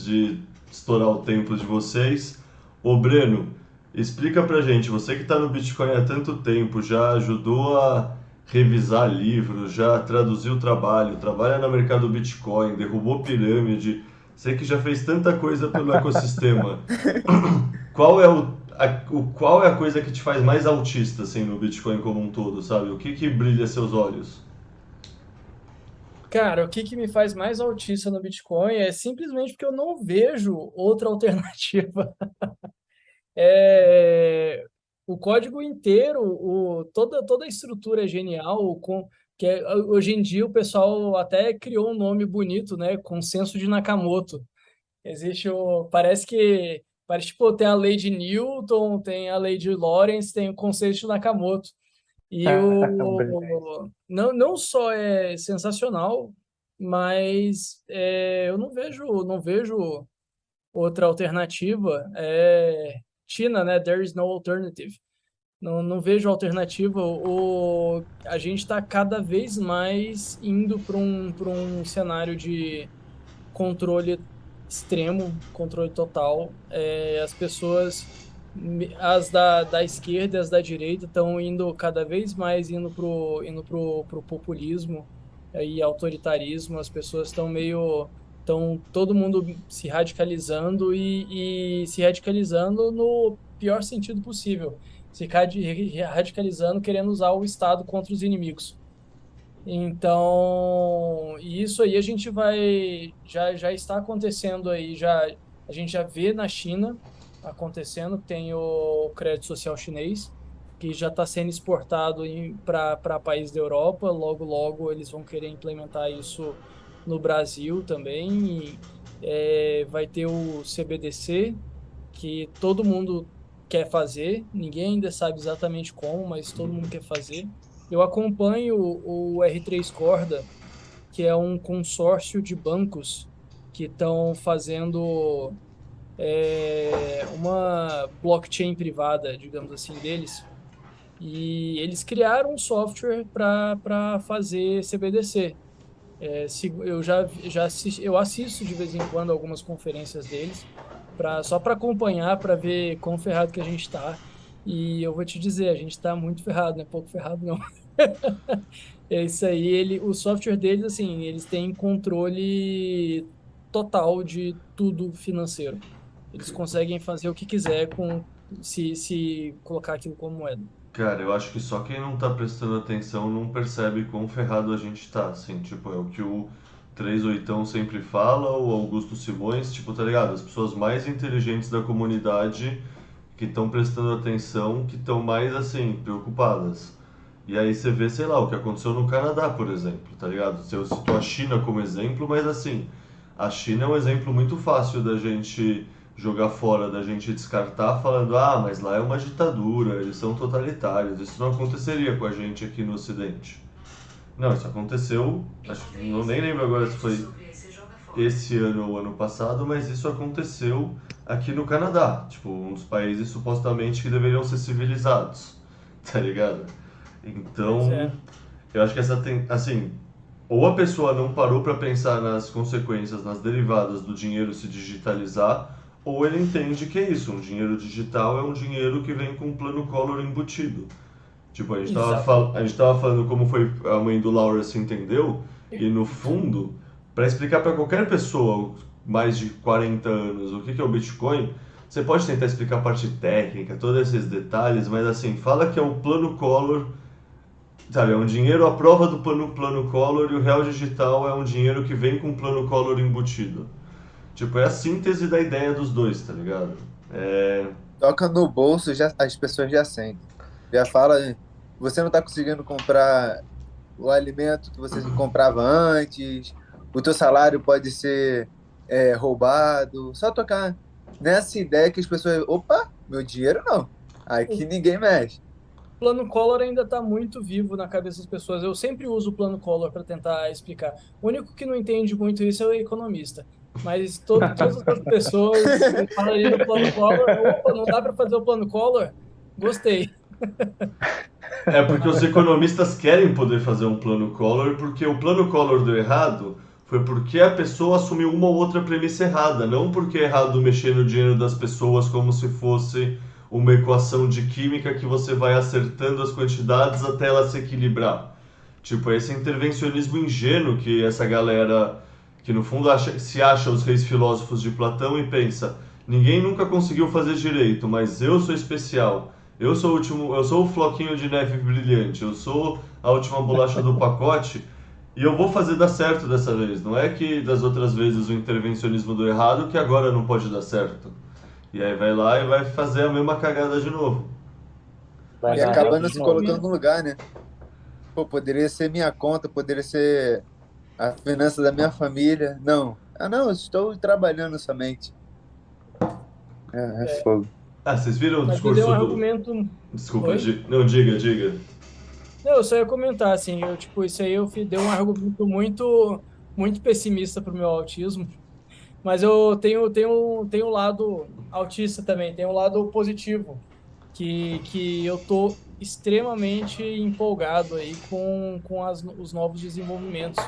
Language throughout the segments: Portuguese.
de estourar o tempo de vocês. Ô Breno, explica pra gente, você que está no Bitcoin há tanto tempo, já ajudou a revisar livros, já traduziu trabalho, trabalha no mercado Bitcoin, derrubou pirâmide, sei que já fez tanta coisa pelo ecossistema. Qual é qual é a coisa que te faz mais autista assim no Bitcoin como um todo, sabe? O que que brilha seus olhos? Cara, o que que me faz mais autista no Bitcoin é simplesmente porque eu não vejo outra alternativa. É, o código inteiro, toda a estrutura é genial, hoje em dia o pessoal até criou um nome bonito, né? Consenso de Nakamoto. Parece tipo, tem a lei de Newton, tem a lei de Lorentz, tem o consenso de Nakamoto. E não só é sensacional, mas eu não vejo outra alternativa. China, né? There is no alternative. Não vejo alternativa. A gente está cada vez mais indo para um cenário de controle extremo, controle total. As pessoas, as da esquerda e as da direita, estão indo cada vez mais indo pro populismo e autoritarismo. As pessoas estão todo mundo se radicalizando e se radicalizando no pior sentido possível. Radicalizando, querendo usar o Estado contra os inimigos. Então, e isso aí a gente já está acontecendo aí, a gente já vê na China acontecendo, tem o crédito social chinês, que já está sendo exportado para países da Europa, logo, logo eles vão querer implementar isso no Brasil também, vai ter o CBDC, que todo mundo quer fazer, ninguém ainda sabe exatamente como, mas todo mundo quer fazer. Eu acompanho o R3 Corda, que é um consórcio de bancos que estão fazendo uma blockchain privada, digamos assim, deles. E eles criaram um software para fazer CBDC. Eu assisto de vez em quando algumas conferências deles, só para acompanhar, para ver quão ferrado que a gente está. E eu vou te dizer, a gente está muito ferrado, não é pouco ferrado, não. É isso aí, o software deles, assim, eles têm controle total de tudo financeiro. Eles conseguem fazer o que quiser se colocar aquilo como moeda. Cara, eu acho que só quem não tá prestando atenção não percebe quão ferrado a gente tá, assim, tipo, é o que o 38 sempre fala, o Augusto Simões, tipo, tá ligado? As pessoas mais inteligentes da comunidade que estão prestando atenção, que estão mais, assim, preocupadas. E aí você vê, sei lá, o que aconteceu no Canadá, por exemplo, tá ligado? Eu citou a China como exemplo, mas assim, a China é um exemplo muito fácil da gente jogar fora, da gente descartar, falando, ah, mas lá é uma ditadura, eles são totalitários, isso não aconteceria com a gente aqui no Ocidente. Não, isso aconteceu, acho que não nem lembro agora se foi esse ano ou ano passado, mas isso aconteceu aqui no Canadá, tipo, um dos países supostamente que deveriam ser civilizados, tá ligado? Pois Então, é. eu acho que assim, ou a pessoa não parou para pensar nas consequências, nas derivadas do dinheiro se digitalizar, ou ele entende que é isso, um dinheiro digital é um dinheiro que vem com um plano Collor embutido. Tipo, a Exatamente. gente tava falando como foi a mãe do Laura se entendeu, e no fundo, para explicar para qualquer pessoa mais de 40 anos o que é o Bitcoin, você pode tentar explicar a parte técnica, todos esses detalhes, mas assim, fala que é um plano Collor. Sabe, é um dinheiro à prova do plano Collor e o real digital é um dinheiro que vem com o plano Collor embutido. Tipo, é a síntese da ideia dos dois, tá ligado? É. Toca no bolso, já, as pessoas já sentem. Já fala, você não está conseguindo comprar o alimento que você comprava antes, o teu salário pode ser roubado. Só tocar nessa ideia que as pessoas, opa, meu dinheiro não. Aqui O ninguém mexe. plano Collor ainda está muito vivo na cabeça das pessoas. Eu sempre uso o plano Collor para tentar explicar. O único que não entende muito isso é o economista. Mas todas as outras pessoas falam ali do plano Collor. Opa, não dá para fazer o plano Collor? Gostei. É porque os economistas querem poder fazer um plano Collor, porque o plano Collor deu errado foi porque a pessoa assumiu uma ou outra premissa errada, não porque é errado mexer no dinheiro das pessoas como se fosse uma equação de química que você vai acertando as quantidades até ela se equilibrar. Tipo, esse intervencionismo ingênuo que essa galera que no fundo se acha os reis filósofos de Platão e pensa, ninguém nunca conseguiu fazer direito, mas eu sou especial. Eu sou o último, eu sou o floquinho de neve brilhante, eu sou a última bolacha do pacote. E eu vou fazer dar certo dessa vez. Não é que das outras vezes o intervencionismo deu errado que agora não pode dar certo. E aí vai lá e vai fazer a mesma cagada de novo. Vai E Mas dar eu dei um acabando errado de se novo. colocando no argumento. lugar, né? Pô, poderia ser minha conta, poderia ser a finança da minha família. Não. Ah, não, eu estou trabalhando somente. É É, fogo. Ah, vocês viram o mas eu dei um discurso do. argumento. Desculpa, Oi? não, diga, diga. Não, eu só ia comentar, assim, eu, tipo, isso aí dei um argumento muito pessimista pro meu autismo, mas eu tenho um lado autista também, tem um lado positivo, que eu tô extremamente empolgado aí com os novos desenvolvimentos.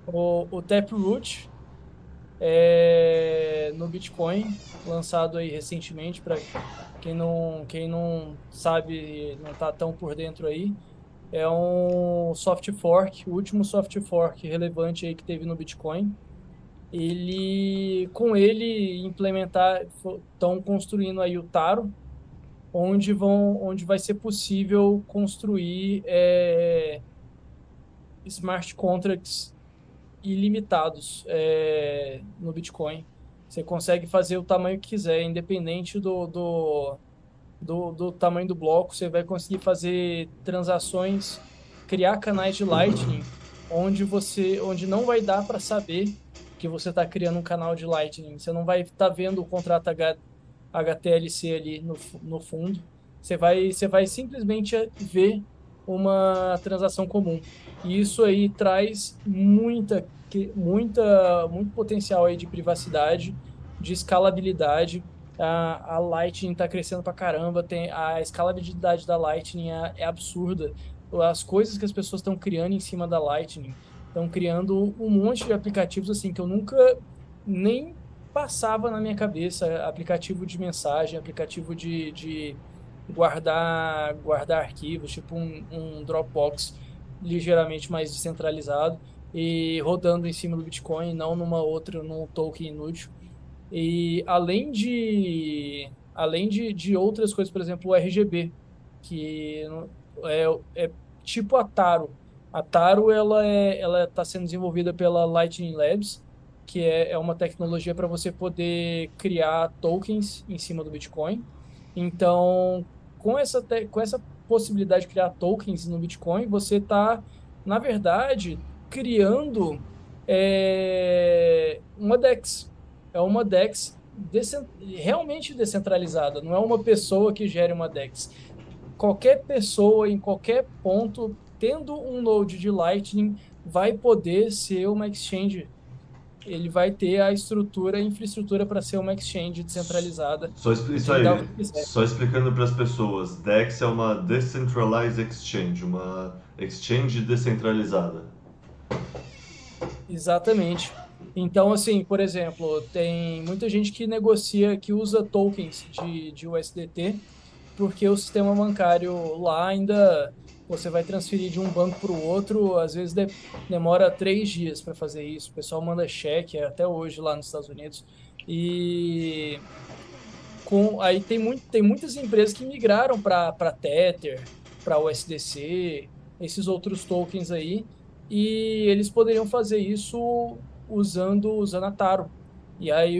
O Taproot no Bitcoin, lançado aí recentemente, para quem não sabe, não tá tão por dentro aí, é um soft fork, o último soft fork relevante aí que teve no Bitcoin. Com ele implementar, estão construindo aí o Taro, onde vai ser possível construir smart contracts ilimitados no Bitcoin. Você consegue fazer o tamanho que quiser, independente do tamanho do bloco, você vai conseguir fazer transações, criar canais de Lightning, onde não vai dar para saber que você está criando um canal de Lightning. Você não vai estar vendo o contrato HTLC ali no fundo. Você vai simplesmente ver uma transação comum. E isso aí traz muito potencial aí de privacidade, de escalabilidade. A Lightning está crescendo pra caramba, a escalabilidade da Lightning é absurda. As coisas que as pessoas estão criando em cima da Lightning, estão criando um monte de aplicativos assim que eu nunca nem passava na minha cabeça. Aplicativo de mensagem, aplicativo de guardar arquivos, tipo um Dropbox ligeiramente mais descentralizado e rodando em cima do Bitcoin, não num token inútil. E além de outras coisas, por exemplo, o RGB, que é tipo a Taro. A Taro ela está sendo desenvolvida pela Lightning Labs, que é uma tecnologia para você poder criar tokens em cima do Bitcoin. Então, com essa possibilidade de criar tokens no Bitcoin, você está, na verdade, criando uma DEX. É uma DEX realmente descentralizada, não é uma pessoa que gere uma DEX. Qualquer pessoa, em qualquer ponto, tendo um node de Lightning, vai poder ser uma exchange. Ele vai ter a infraestrutura para ser uma exchange descentralizada e Isso de dar o aí, que quiser. só explicando para as pessoas. DEX é uma Decentralized Exchange, uma exchange descentralizada. Exatamente. Então, assim, por exemplo, tem muita gente que negocia, que usa tokens de USDT, porque o sistema bancário lá ainda você vai transferir de um banco para o outro, às vezes demora 3 dias para fazer isso. O pessoal manda cheque até hoje lá nos Estados Unidos. E aí tem muitas empresas que migraram para Tether, para USDC, esses outros tokens aí, e eles poderiam fazer isso usando a Taro. E aí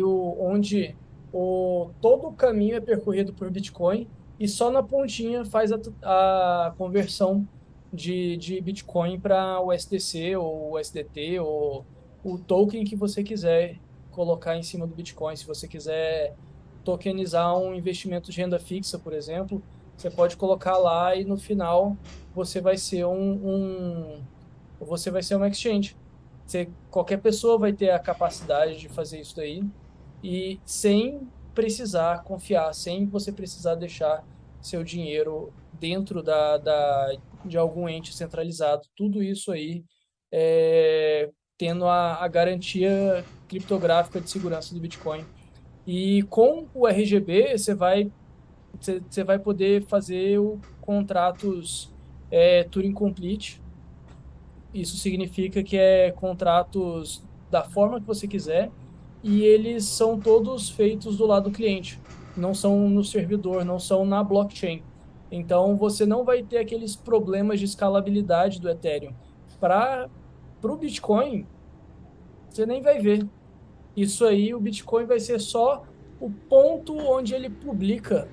todo o caminho é percorrido por Bitcoin e só na pontinha faz a conversão de Bitcoin para USDC ou USDT ou o token que você quiser colocar em cima do Bitcoin. Se você quiser tokenizar um investimento de renda fixa, por exemplo, você pode colocar lá e no final você vai ser você vai ser uma exchange. Qualquer pessoa vai ter a capacidade de fazer isso daí e sem precisar confiar, sem você precisar deixar seu dinheiro dentro de algum ente centralizado. Tudo isso aí tendo a garantia criptográfica de segurança do Bitcoin. E com o RGB, você vai poder fazer contratos Turing Complete. Isso significa que é contratos da forma que você quiser e eles são todos feitos do lado do cliente, não são no servidor, não são na blockchain. Então você não vai ter aqueles problemas de escalabilidade do Ethereum. Para o Bitcoin, você nem vai ver. Isso aí, o Bitcoin vai ser só o ponto onde ele publica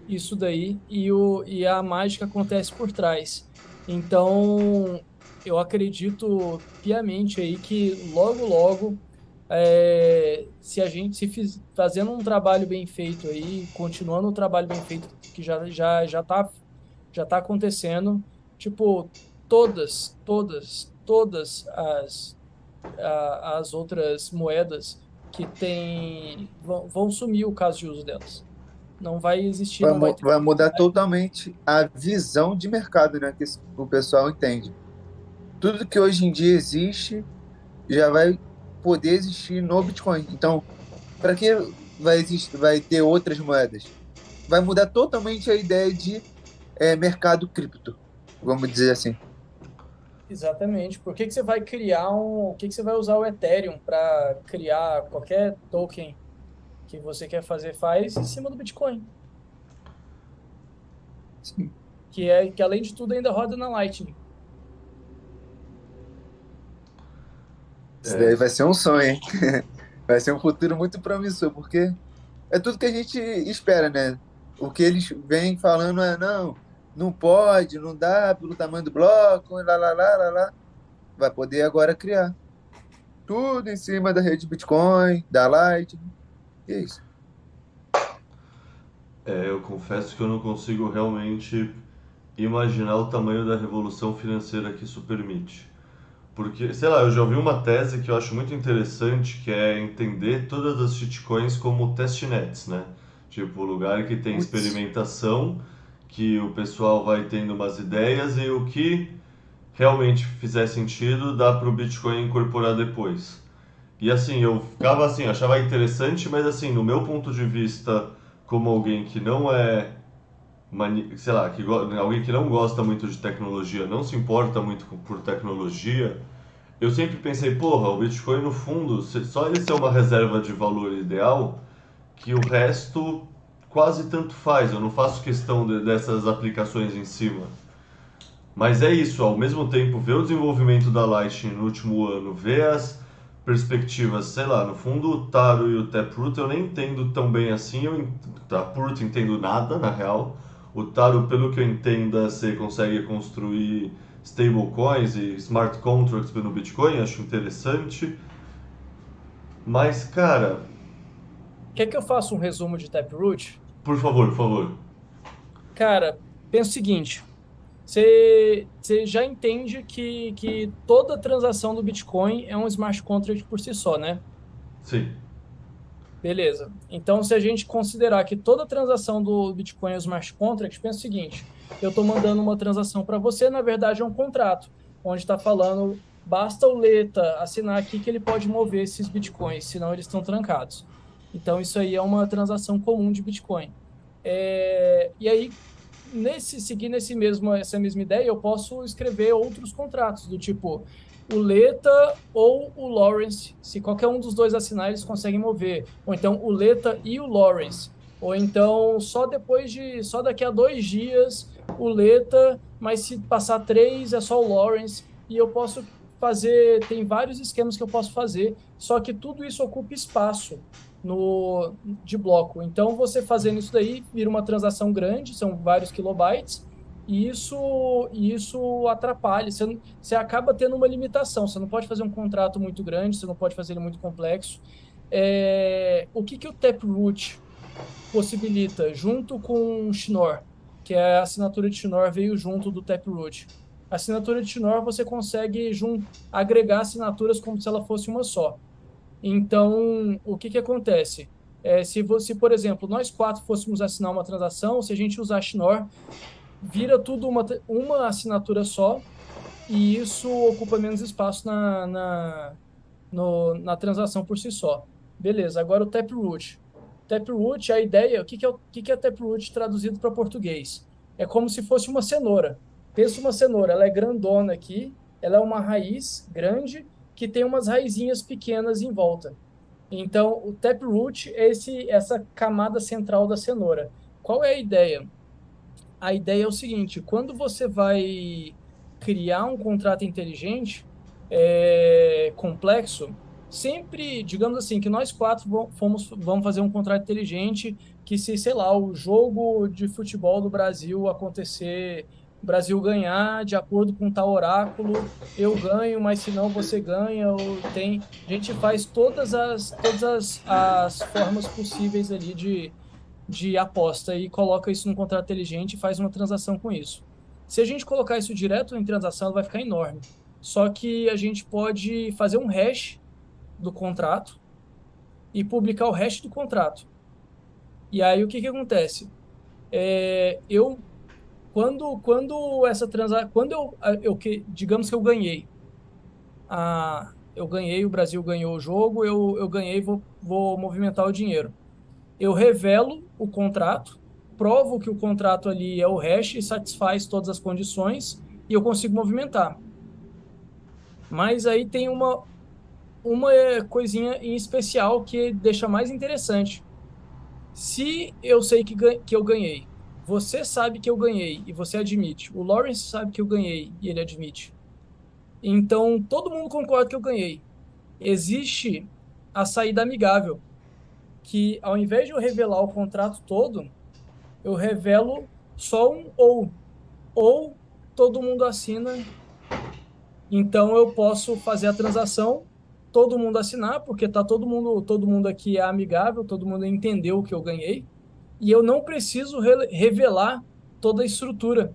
isso daí e a mágica acontece por trás. Então, eu acredito piamente aí que logo, logo, se a gente fazendo um trabalho bem feito aí, continuando o trabalho bem feito que já tá acontecendo, tipo, todas as outras moedas vão sumir o caso de uso delas. Não vai existir, não vai ter Vai mudar utilidade. totalmente a visão de mercado, né, que o pessoal entende. Tudo que hoje em dia existe já vai poder existir no Bitcoin. Então, para que vai ter outras moedas? Vai mudar totalmente a ideia de mercado cripto, vamos dizer assim. Exatamente. Por que que você vai criar por que que você vai usar o Ethereum para criar qualquer token que você quer fazer? Faz em cima do Bitcoin, que além de tudo ainda roda na Lightning. Isso É, daí vai ser um sonho, hein? Vai ser um futuro muito promissor, porque é tudo que a gente espera, né? O que eles vêm falando é, não, não pode, não dá pelo tamanho do bloco, lá. Vai poder agora criar. Tudo em cima da rede Bitcoin, da Lightning. E é isso. eu confesso que eu não consigo realmente imaginar o tamanho da revolução financeira que isso permite. Porque, sei lá, eu já ouvi uma tese que eu acho muito interessante, que é entender todas as shitcoins como testnets, né? Tipo, lugar que tem Putz, experimentação, que o pessoal vai tendo umas ideias e o que realmente fizer sentido dá para o Bitcoin incorporar depois. E assim, eu ficava assim, achava interessante, mas assim, no meu ponto de vista, como alguém que não é sei lá, alguém que não gosta muito de tecnologia, não se importa muito por tecnologia, eu sempre pensei, porra, o Bitcoin no fundo, só ele ser uma reserva de valor ideal, que o resto quase tanto faz, eu não faço questão dessas aplicações em cima. Mas é isso, ao mesmo tempo, ver o desenvolvimento da Lightning no último ano, ver as perspectivas, sei lá, no fundo o Taro e o Taproot eu nem entendo tão bem assim, Taproot entendo nada, na real. O Taro, pelo que eu entenda, você consegue construir stablecoins e smart contracts no Bitcoin, acho interessante. Mas, cara, Quer que eu faça um resumo de Taproot? por favor, por favor. Cara, pensa o seguinte. Você já entende que toda transação do Bitcoin é um smart contract por si só, né? Sim. Beleza. Então, se a gente considerar que toda transação do Bitcoin é um smart contract, pensa o seguinte: eu estou mandando uma transação para você, na verdade é um contrato, onde está falando, basta o Leta assinar aqui que ele pode mover esses Bitcoins, senão eles estão trancados. Então, isso aí é uma transação comum de Bitcoin. E aí, seguindo essa mesma ideia, eu posso escrever outros contratos, do tipo o Leta ou o Lawrence. Se qualquer um dos dois assinar, eles conseguem mover. Ou então o Leta e o Lawrence. Ou então só daqui a 2 dias o Leta, mas se passar 3 é só o Lawrence. E eu posso tem vários esquemas que eu posso fazer, só que tudo isso ocupa espaço de bloco. Então, você fazendo isso daí, vira uma transação grande, são vários kilobytes, e isso atrapalha. Você acaba tendo uma limitação. Você não pode fazer um contrato muito grande, você não pode fazer ele muito complexo. O que o Taproot possibilita, junto com o Schnorr, que é a assinatura de Schnorr veio junto do Taproot. A assinatura de Schnorr você consegue agregar assinaturas como se ela fosse uma só. Então, o que acontece? Se, por exemplo, nós quatro fôssemos assinar uma transação, se a gente usar Schnorr, vira tudo uma assinatura só, e isso ocupa menos espaço na transação por si só. Beleza, agora o Taproot. Taproot, a ideia, o que é Taproot traduzido para português? É como se fosse uma cenoura. Pensa uma cenoura, ela é grandona aqui, ela é uma raiz grande que tem umas raizinhas pequenas em volta. Então, o Taproot é essa camada central da cenoura. Qual é a ideia? A ideia é o seguinte: quando você vai criar um contrato inteligente, complexo, sempre, digamos assim, que nós quatro vamos fazer um contrato inteligente que se, sei lá, o jogo de futebol do Brasil acontecer, o Brasil ganhar de acordo com tal oráculo, eu ganho, mas se não você ganha, ou tem, a gente faz todas as formas possíveis ali de aposta e coloca isso num contrato inteligente e faz uma transação com isso. Se a gente colocar isso direto em transação, ela vai ficar enorme. Só que a gente pode fazer um hash do contrato e publicar o hash do contrato. E aí o que que acontece? Eu quando essa transação, quando digamos que eu ganhei, o Brasil ganhou o jogo, eu ganhei, vou movimentar o dinheiro. Eu revelo o contrato, provo que o contrato ali é o hash e satisfaz todas as condições e eu consigo movimentar. Mas aí tem uma coisinha em especial que deixa mais interessante. Se eu sei que eu ganhei, você sabe que eu ganhei e você admite, o Lawrence sabe que eu ganhei e ele admite. Então todo mundo concorda que eu ganhei. Existe a saída amigável, que ao invés de eu revelar o contrato todo, eu revelo só um ou todo mundo assina, então eu posso fazer a transação, todo mundo assinar, porque tá todo mundo aqui é amigável, todo mundo entendeu que eu ganhei, e eu não preciso revelar toda a estrutura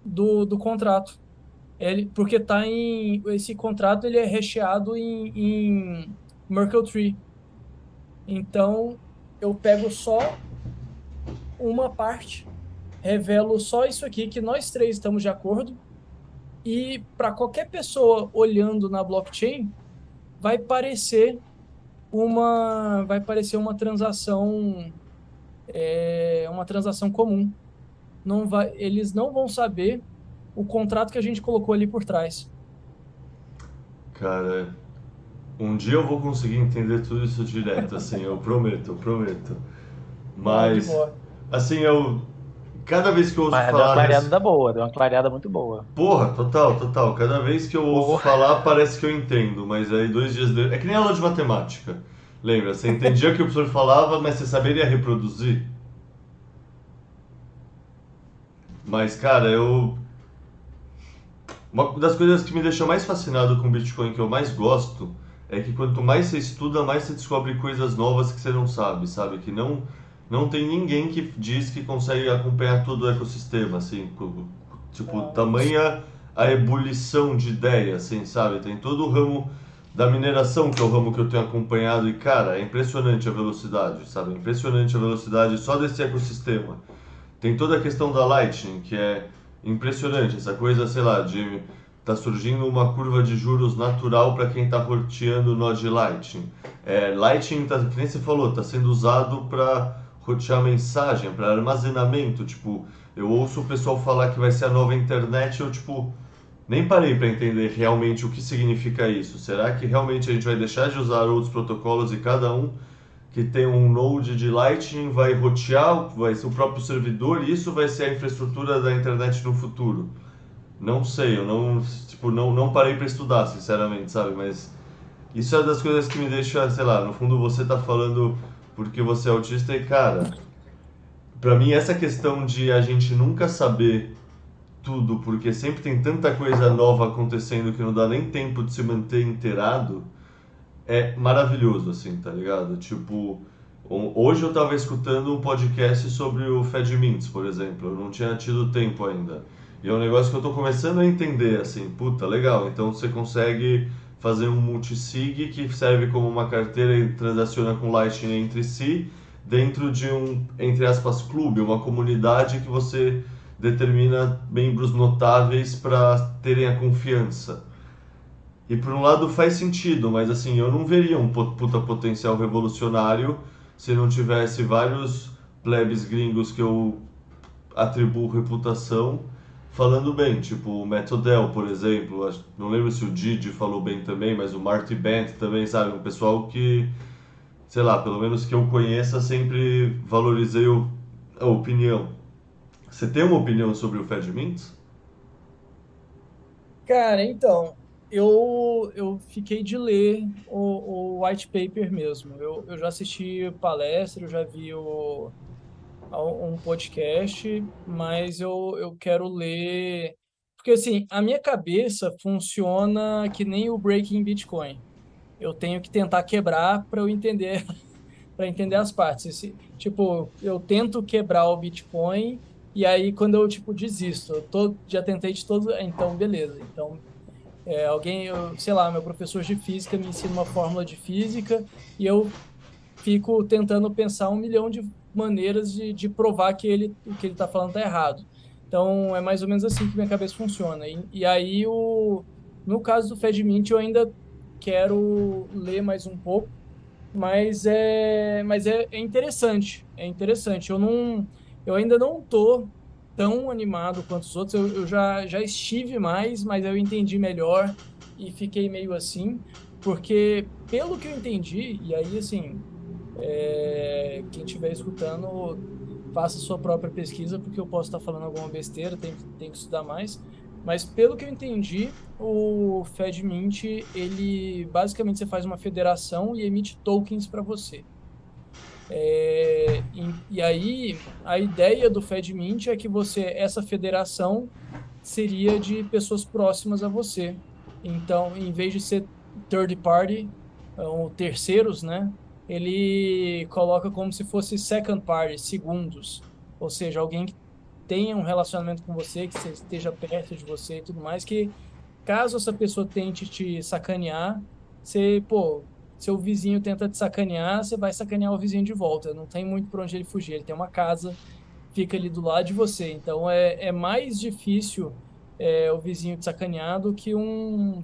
do contrato. Porque esse contrato ele é recheado em Merkle Tree. Então eu pego só uma parte, revelo só isso aqui que nós três estamos de acordo. E para qualquer pessoa olhando na blockchain, vai parecer uma transação, uma transação comum. Eles não vão saber o contrato que a gente colocou ali por trás. Cara, um dia eu vou conseguir entender tudo isso direto, assim, eu prometo, eu prometo. Não, de Mas, boa. assim, cada vez que eu ouço Mas deu uma falar. clareada boa, deu uma clareada muito boa. Porra, total, total. Cada vez que eu ouço Boa. falar, parece que eu entendo, mas aí 2 dias depois. É que nem aula de matemática. Lembra? Você entendia o que o professor falava, mas você saberia reproduzir? Mas, cara, uma das coisas que me deixou mais fascinado com o Bitcoin, que eu mais gosto, é que quanto mais você estuda, mais você descobre coisas novas que você não sabe, sabe? Que não tem ninguém que diz que consegue acompanhar todo o ecossistema, assim, tipo, Não, tamanha a ebulição de ideias, assim, sabe? Tem todo o ramo da mineração, que é o ramo que eu tenho acompanhado, e, cara, é impressionante a velocidade, sabe? É impressionante a velocidade só desse ecossistema. Tem toda a questão da Lightning, que é impressionante, essa coisa, sei lá, de tá surgindo uma curva de juros natural para quem está roteando o nó de Lightning. Lightning, que nem você falou, está sendo usado para rotear mensagem, para armazenamento. Tipo, eu ouço o pessoal falar que vai ser a nova internet, eu tipo nem parei para entender realmente o que significa isso. Será que realmente a gente vai deixar de usar outros protocolos e cada um que tem um node de Lightning vai rotear, vai ser o próprio servidor e isso vai ser a infraestrutura da internet no futuro? Não sei, eu não parei para estudar, sinceramente, sabe? Mas isso é das coisas que me deixa, sei lá, no fundo você tá falando porque você é autista e, cara, pra mim essa questão de a gente nunca saber tudo, porque sempre tem tanta coisa nova acontecendo que não dá nem tempo de se manter inteirado, é maravilhoso, assim, tá ligado? Tipo, hoje eu tava escutando um podcast sobre o FedMints, por exemplo, eu não tinha tido tempo ainda. E é um negócio que eu tô começando a entender, assim, puta, legal, então você consegue fazer um multisig que serve como uma carteira e transaciona com Lightning entre si, dentro de um, entre aspas, clube, uma comunidade que você determina membros notáveis para terem a confiança. E por um lado faz sentido, mas assim, eu não veria um puta potencial revolucionário se não tivesse vários plebes gringos que eu atribuo reputação falando bem, tipo o Matt Odell, por exemplo. Não lembro se o Didi falou bem também, mas o Marty Bent também, sabe? Um pessoal que, sei lá, pelo menos que eu conheça, sempre valorizei a opinião. Você tem uma opinião sobre o Fed Mintz? Cara, então, eu fiquei de ler o white paper mesmo. Eu já assisti palestra, eu já vi um podcast, mas eu quero ler. Porque, assim, a minha cabeça funciona que nem o Breaking Bitcoin. Eu tenho que tentar quebrar para eu entender, para entender as partes. Tipo, eu tento quebrar o Bitcoin. E aí, quando eu, tipo, desisto, já tentei de todo, então, beleza. Então, sei lá, meu professor de física me ensina uma fórmula de física e eu fico tentando pensar um milhão de maneiras de provar que o que ele está falando está errado. Então, é mais ou menos assim que minha cabeça funciona. E aí, no caso do FedMint, eu ainda quero ler mais um pouco, mas é interessante. É interessante. Eu ainda não estou tão animado quanto os outros. Eu já estive mais, mas eu entendi melhor e fiquei meio assim, porque pelo que eu entendi, e aí assim, quem estiver escutando, faça sua própria pesquisa, porque eu posso estar falando alguma besteira, tem que estudar mais. Mas pelo que eu entendi, o FedMint, ele basicamente você faz uma federação e emite tokens para você. E aí, a ideia do FedMint é que essa federação seria de pessoas próximas a você. Então, em vez de ser third party, ou terceiros, né? Ele coloca como se fosse second party, segundos. Ou seja, alguém que tenha um relacionamento com você, que esteja perto de você e tudo mais, que caso essa pessoa tente te sacanear, pô, seu vizinho tenta te sacanear, você vai sacanear o vizinho de volta. Não tem muito para onde ele fugir. Ele tem uma casa, fica ali do lado de você. Então é mais difícil o vizinho te sacanear do que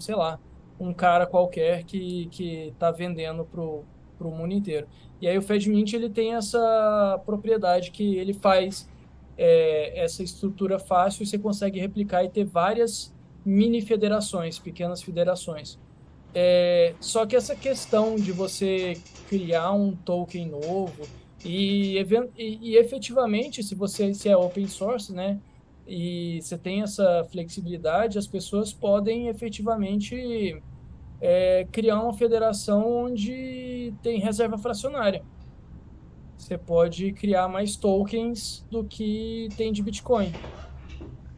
sei lá, um cara qualquer que tá vendendo pro mundo inteiro. E aí o FedMint ele tem essa propriedade que ele faz essa estrutura fácil e você consegue replicar e ter várias mini federações, pequenas federações. Só que essa questão de você criar um token novo e efetivamente, se é open source, né, e você tem essa flexibilidade, as pessoas podem efetivamente criar uma federação onde tem reserva fracionária. Você pode criar mais tokens do que tem de Bitcoin.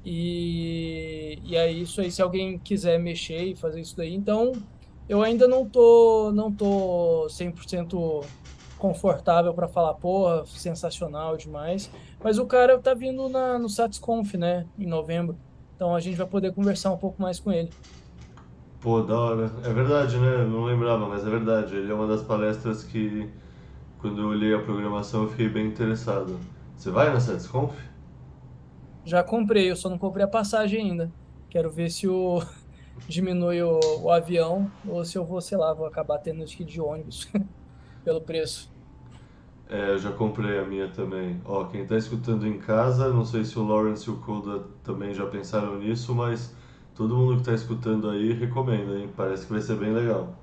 E aí, isso aí, se alguém quiser mexer e fazer isso daí, então eu ainda não tô 100% confortável para falar, porra, sensacional demais. Mas o cara tá vindo no SatisConf, né, em novembro. Então a gente vai poder conversar um pouco mais com ele. Pô, da hora. É verdade, né? Eu não lembrava, mas é verdade. Ele é uma das palestras que, quando eu olhei a programação, eu fiquei bem interessado. Você vai na SetsConf? Já comprei, eu só não comprei a passagem ainda. Quero ver se diminui o avião ou se eu vou, sei lá, vou acabar tendo que ir de ônibus pelo preço. É, eu já comprei a minha também. Ó, quem tá escutando em casa, não sei se o Lawrence e o Koda também já pensaram nisso, mas todo mundo que tá escutando aí recomenda, hein? Parece que vai ser bem legal.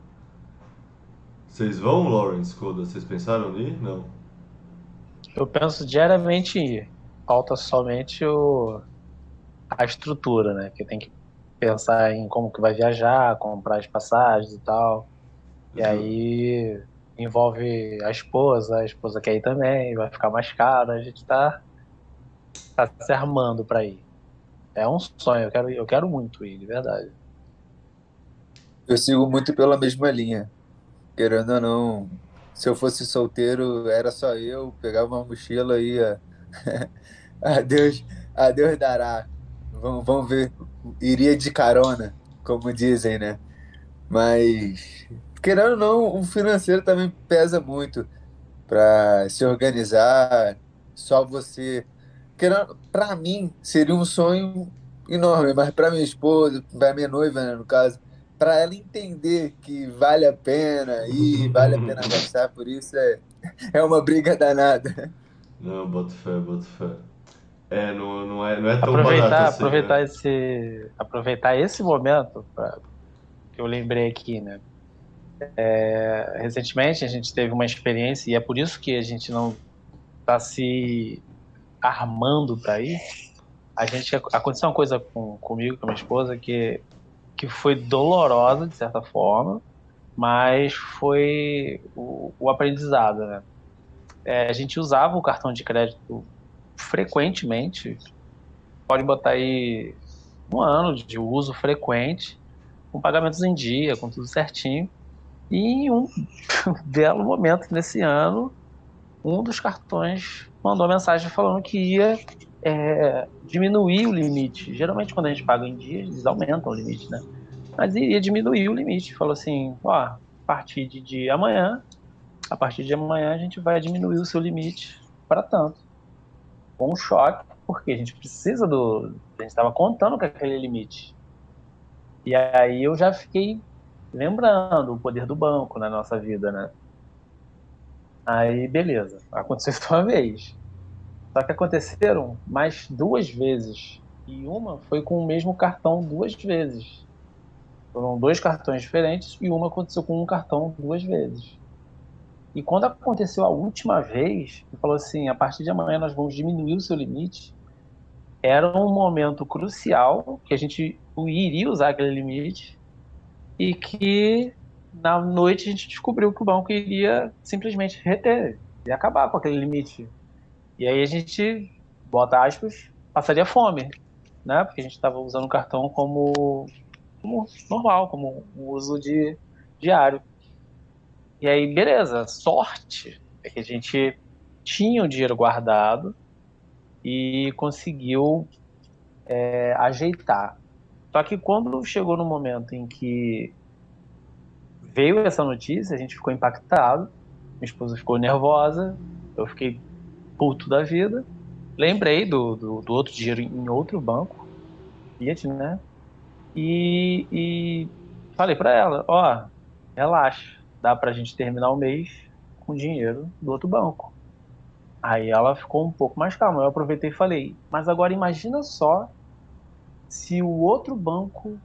Vocês vão, Lawrence, Koda? Vocês pensaram em ir? Não. Eu penso diariamente em ir. Falta somente a estrutura, né? Que tem que pensar em como que vai viajar, comprar as passagens e tal. E Ju- aí envolve a esposa quer ir também, vai ficar mais caro. A gente tá se armando para ir. É um sonho, eu quero muito ir, de verdade. Eu sigo muito pela mesma linha. Querendo ou não, se eu fosse solteiro, era só eu, pegava uma mochila e ia. A Deus dará. Vamos ver. Iria de carona, como dizem, né? Mas, querendo ou não, o financeiro também pesa muito para se organizar. Só você. Querendo, para mim, seria um sonho enorme, mas para minha esposa, para minha noiva, né, no caso. para ela entender que vale a pena ir, vale a pena gastar, por isso é uma briga danada. Não, boto fé, boto fé. Não é tão barato Aproveitar, assim, né? aproveitar esse momento que eu lembrei aqui, né? Recentemente a gente teve uma experiência e é por isso que a gente não está se armando para ir. Aconteceu uma coisa comigo, com a minha esposa, que foi dolorosa de certa forma, mas foi o aprendizado, né? A gente usava o cartão de crédito frequentemente, pode botar aí um ano de uso frequente, com pagamentos em dia, com tudo certinho. E em um belo momento nesse ano, um dos cartões mandou mensagem falando que ia diminuir o limite. Geralmente, quando a gente paga em dia, eles aumentam o limite, né? Mas iria diminuir o limite. Falou assim: ó, a partir de amanhã a gente vai diminuir o seu limite para tanto. Com um choque, porque a gente precisa A gente estava contando com aquele limite. E aí eu já fiquei lembrando o poder do banco na nossa vida, né? Aí, beleza. Aconteceu isso uma vez. Só que aconteceram mais duas vezes. E uma foi com o mesmo cartão duas vezes. Foram dois cartões diferentes e uma aconteceu com um cartão duas vezes. E quando aconteceu a última vez, ele falou assim: a partir de amanhã nós vamos diminuir o seu limite. Era um momento crucial que a gente iria usar aquele limite e que na noite a gente descobriu que o banco iria simplesmente reter e acabar com aquele limite. E aí a gente, bota aspas, passaria fome, né? Porque a gente estava usando o cartão como normal, como um uso diário. E aí, beleza, sorte é que a gente tinha o dinheiro guardado e conseguiu ajeitar. Só que quando chegou no momento em que veio essa notícia, a gente ficou impactado, minha esposa ficou nervosa, eu fiquei puto da vida. Lembrei do outro dinheiro em outro banco, Fiat, né? E falei pra ela, ó, relaxa, dá pra gente terminar o mês com dinheiro do outro banco. Aí ela ficou um pouco mais calma. Eu aproveitei e falei, mas agora imagina só se o outro banco,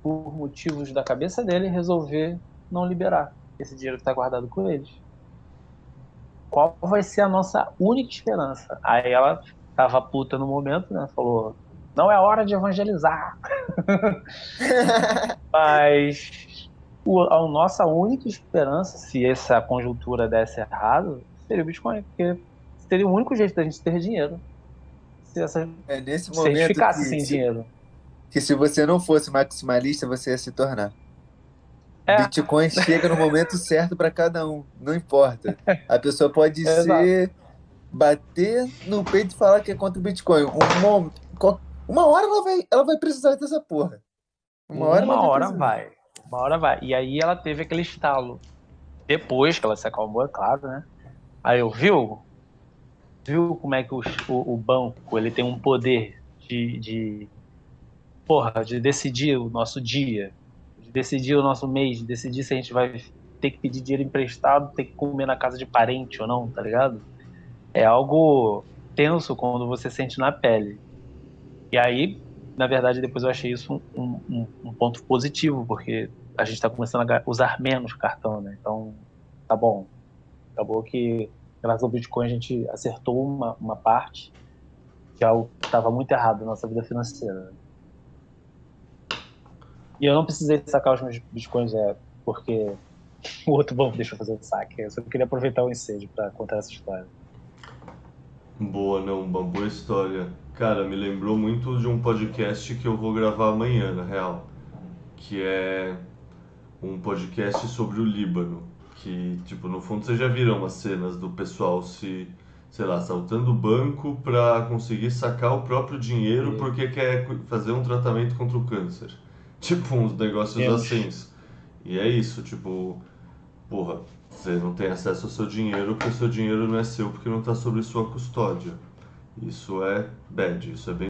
por motivos da cabeça dele, resolver não liberar esse dinheiro que está guardado com eles. Qual vai ser a nossa única esperança? Aí ela tava puta no momento, né? Falou, não é hora de evangelizar. Mas a nossa única esperança, se essa conjuntura desse errado, seria o Bitcoin, porque seria o único jeito da gente ter dinheiro. É nesse Se a gente momento ficasse sem dinheiro. que se você não fosse maximalista, você ia se tornar. É, Bitcoin chega no momento certo para cada um, não importa. A pessoa pode exato. bater no peito e falar que é contra o Bitcoin. Uma hora ela vai precisar dessa porra. Uma hora ela Uma vai hora precisar. vai. Uma hora vai. E aí ela teve aquele estalo. Depois que ela se acalmou, é claro, né? Aí eu, viu como é que o banco ele tem um poder de decidir o nosso dia, de decidir o nosso mês, de decidir se a gente vai ter que pedir dinheiro emprestado, ter que comer na casa de parente ou não, tá ligado? É algo tenso quando você sente na pele. E aí, na verdade, depois eu achei isso um ponto positivo, porque a gente está começando a usar menos cartão, né? Então, tá bom. Acabou que, graças ao Bitcoin, a gente acertou uma parte que é algo que estava muito errado na nossa vida financeira. E eu não precisei sacar os meus Bitcoins, porque o outro banco deixou eu fazer o saque. Eu só queria aproveitar o ensejo para contar essa história. Boa, não, uma boa história. Cara, me lembrou muito de um podcast que eu vou gravar amanhã, na real. Que é um podcast sobre o Líbano. Que, tipo, no fundo vocês já viram as cenas do pessoal sei lá, assaltando o banco pra conseguir sacar o próprio dinheiro E porque quer fazer um tratamento contra o câncer. Tipo, uns negócios menos. assim. E é isso, tipo, porra, você não tem acesso ao seu dinheiro porque o seu dinheiro não é seu porque não tá sob sua custódia. Isso é bad, isso é bem